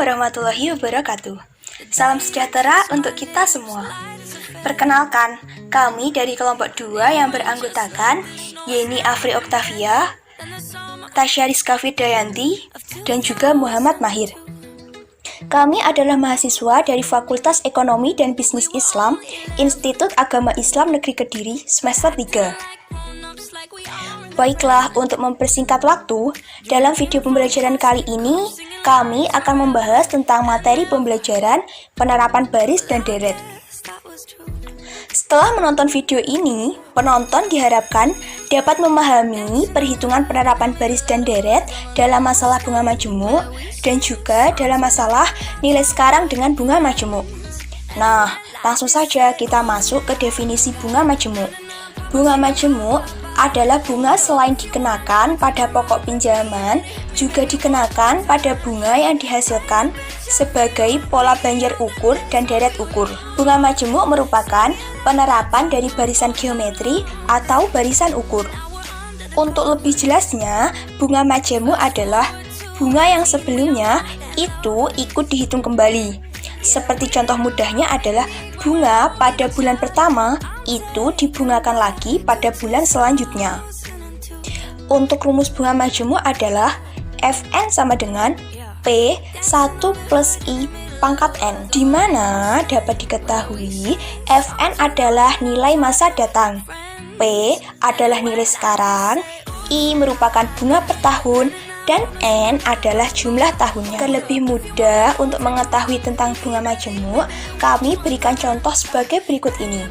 warahmatullahi wabarakatuh. Salam sejahtera untuk kita semua. Perkenalkan, kami dari kelompok 2 yang beranggotakan Yeni Afri Oktavia, Tasya Rizka Fidayanti, dan juga Muhammad Mahir. Kami adalah mahasiswa dari Fakultas Ekonomi dan Bisnis Islam, Institut Agama Islam Negeri Kediri, semester 3. Baiklah, untuk mempersingkat waktu, dalam video pembelajaran kali ini, kami akan membahas tentang materi pembelajaran penerapan baris dan deret. Setelah menonton video ini, penonton diharapkan dapat memahami perhitungan penerapan baris dan deret dalam masalah bunga majemuk dan juga dalam masalah nilai sekarang dengan bunga majemuk. Nah, langsung saja kita masuk ke definisi bunga majemuk. Bunga majemuk adalah bunga selain dikenakan pada pokok pinjaman, juga dikenakan pada bunga yang dihasilkan sebagai pola banjar ukur dan deret ukur. Bunga majemuk merupakan penerapan dari barisan geometri atau barisan ukur. Untuk lebih jelasnya, bunga majemuk adalah bunga yang sebelumnya itu ikut dihitung kembali. Seperti contoh mudahnya adalah bunga pada bulan pertama itu dibungakan lagi pada bulan selanjutnya. Untuk rumus bunga majemuk adalah Fn sama dengan P1 plus I pangkat N, di mana dapat diketahui Fn adalah nilai masa datang, P adalah nilai sekarang, I merupakan bunga per tahun, dan N adalah jumlah tahunnya. Agar lebih mudah untuk mengetahui tentang bunga majemuk, kami berikan contoh sebagai berikut ini.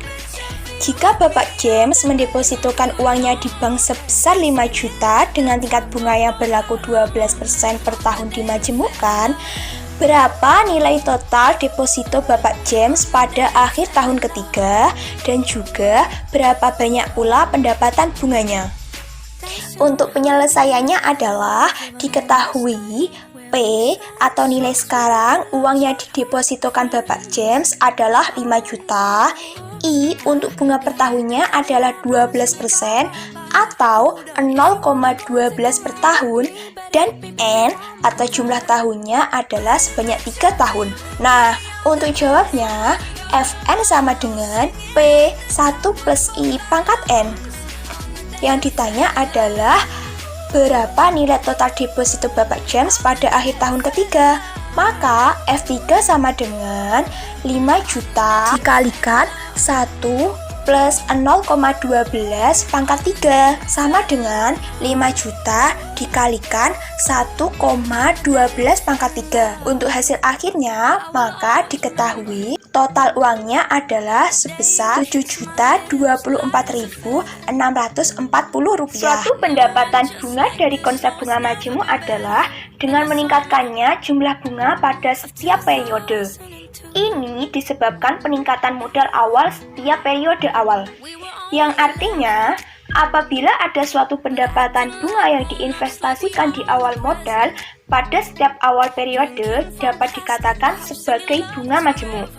Jika Bapak James mendepositokan uangnya di bank sebesar 5 juta dengan tingkat bunga yang berlaku 12% per tahun dimajemukkan, berapa nilai total deposito Bapak James pada akhir tahun ketiga dan juga berapa banyak pula pendapatan bunganya? Untuk penyelesaiannya adalah diketahui P atau nilai sekarang uang yang didepositokan Bapak James adalah 5 juta, I untuk bunga per tahunnya adalah 12% atau 0,12 per tahun, dan N atau jumlah tahunnya adalah sebanyak 3 tahun. Nah, untuk jawabnya Fn sama dengan P1 plus I pangkat N. Yang ditanya adalah berapa nilai total deposito Bapak James pada akhir tahun ketiga. Maka F3 sama dengan 5 juta dikalikan 1 plus 0,12 pangkat 3 sama dengan 5 juta dikalikan 1,12 pangkat 3. Untuk hasil akhirnya, maka diketahui total uangnya adalah sebesar Rp7.024.640. Suatu pendapatan bunga dari konsep bunga majemuk adalah dengan meningkatkannya jumlah bunga pada setiap periode. Ini disebabkan peningkatan modal awal setiap periode awal, yang artinya apabila ada suatu pendapatan bunga yang diinvestasikan di awal modal pada setiap awal periode dapat dikatakan sebagai bunga majemuk.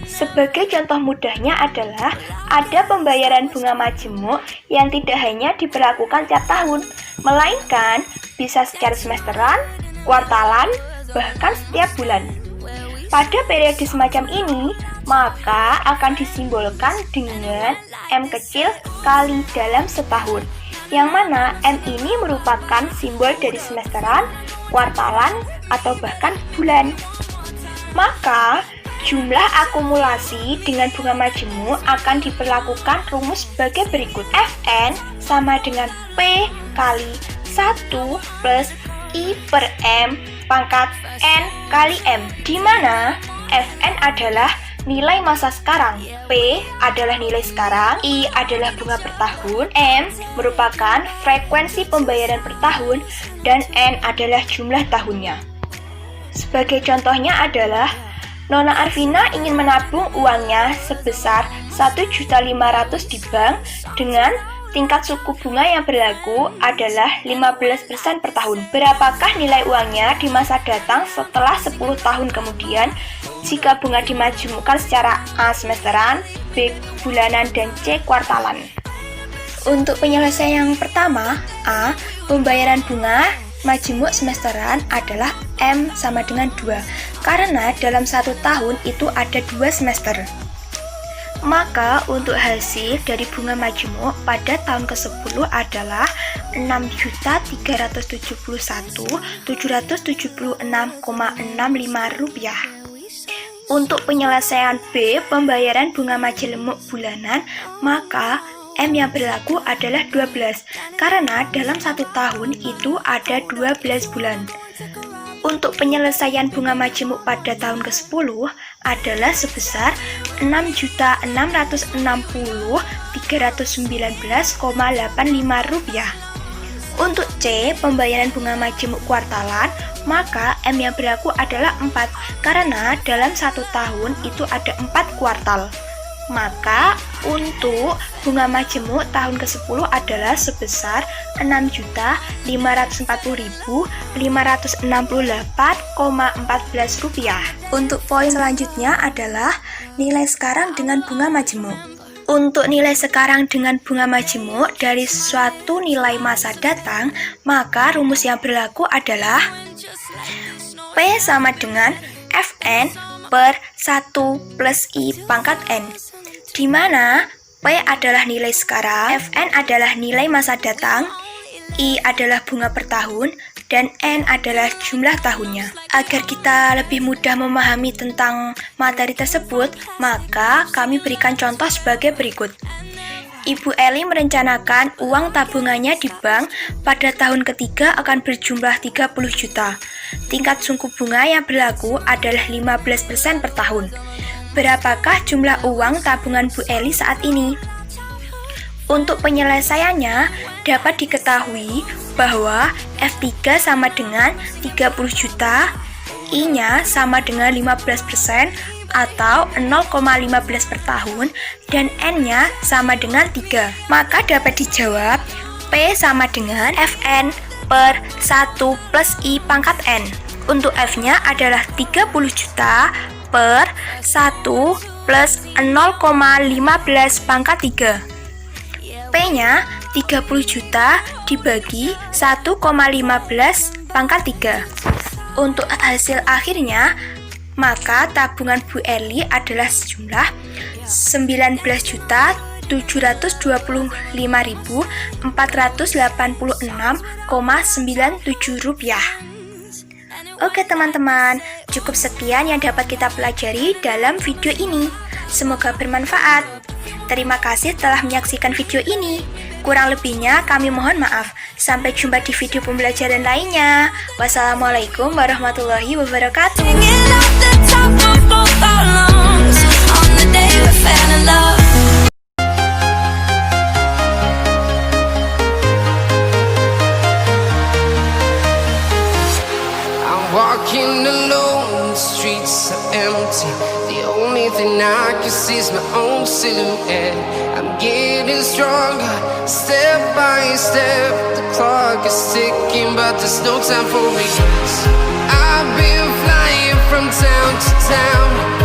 Sebagai contoh mudahnya adalah ada pembayaran bunga majemuk yang tidak hanya diberlakukan tiap tahun, melainkan bisa secara semesteran, kuartalan, bahkan setiap bulan. Pada periode semacam ini, maka akan disimbolkan dengan M kecil kali dalam setahun, yang mana M ini merupakan simbol dari semesteran, kuartalan, atau bahkan bulan. Maka, jumlah akumulasi dengan bunga majemuk akan diperlakukan rumus sebagai berikut. Fn sama dengan P kali 1 plus I per M pangkat N kali M, di mana Fn adalah nilai masa sekarang, P adalah nilai sekarang, I adalah bunga per tahun, M merupakan frekuensi pembayaran per tahun, dan N adalah jumlah tahunnya. Sebagai contohnya adalah Nona Arvina ingin menabung uangnya sebesar 1.500.000 di bank dengan tingkat suku bunga yang berlaku adalah 15% per tahun. Berapakah nilai uangnya di masa datang setelah 10 tahun kemudian jika bunga dimajemukkan secara A semesteran, B bulanan, dan C kuartalan? Untuk penyelesaian yang pertama, A, pembayaran bunga majemuk semesteran adalah M sama dengan 2, karena dalam 1 tahun itu ada 2 semester. Maka untuk hasil dari bunga majemuk pada tahun ke-10 adalah Rp6.371.776,65. Untuk penyelesaian B, pembayaran bunga majemuk bulanan, maka M yang berlaku adalah 12, karena dalam 1 tahun itu ada 12 bulan. Untuk penyelesaian bunga majemuk pada tahun ke-10 adalah sebesar Rp6.660.319,85. Untuk C, pembayaran bunga majemuk kuartalan, maka M yang berlaku adalah 4, karena dalam 1 tahun itu ada 4 kuartal. Maka untuk bunga majemuk tahun ke-10 adalah sebesar Rp6.540.568,14. Untuk poin selanjutnya adalah nilai sekarang dengan bunga majemuk. Untuk nilai sekarang dengan bunga majemuk dari suatu nilai masa datang, maka rumus yang berlaku adalah P sama dengan Fn per 1 plus I pangkat N, di mana P adalah nilai sekarang, Fn adalah nilai masa datang, I adalah bunga per tahun, dan N adalah jumlah tahunnya. Agar kita lebih mudah memahami tentang materi tersebut, maka kami berikan contoh sebagai berikut. Ibu Eli merencanakan uang tabungannya di bank pada tahun ketiga akan berjumlah 30 juta. Tingkat suku bunga yang berlaku adalah 15% per tahun. Berapakah jumlah uang tabungan Bu Eli saat ini? Untuk penyelesaiannya, dapat diketahui bahwa F3 sama dengan 30 juta, I-nya sama dengan 15% atau 0,15 per tahun, dan N-nya sama dengan 3. Maka dapat dijawab P sama dengan Fn per 1 plus I pangkat N. Untuk F-nya adalah 30 juta per 1 plus 0,15 pangkat 3. P-nya 30 juta dibagi 1,15 pangkat 3. Untuk hasil akhirnya, maka tabungan Bu Eli adalah sejumlah Rp19.725.486,97. Oke teman-teman, cukup sekian yang dapat kita pelajari dalam video ini. Semoga bermanfaat. Terima kasih telah menyaksikan video ini. Kurang lebihnya kami mohon maaf. Sampai jumpa di video pembelajaran lainnya. Wassalamualaikum warahmatullahi wabarakatuh. Walking alone, the streets are empty. The only thing I can see is my own silhouette. I'm getting stronger, step by step. The clock is ticking, but there's no time for me. I've been flying from town to town.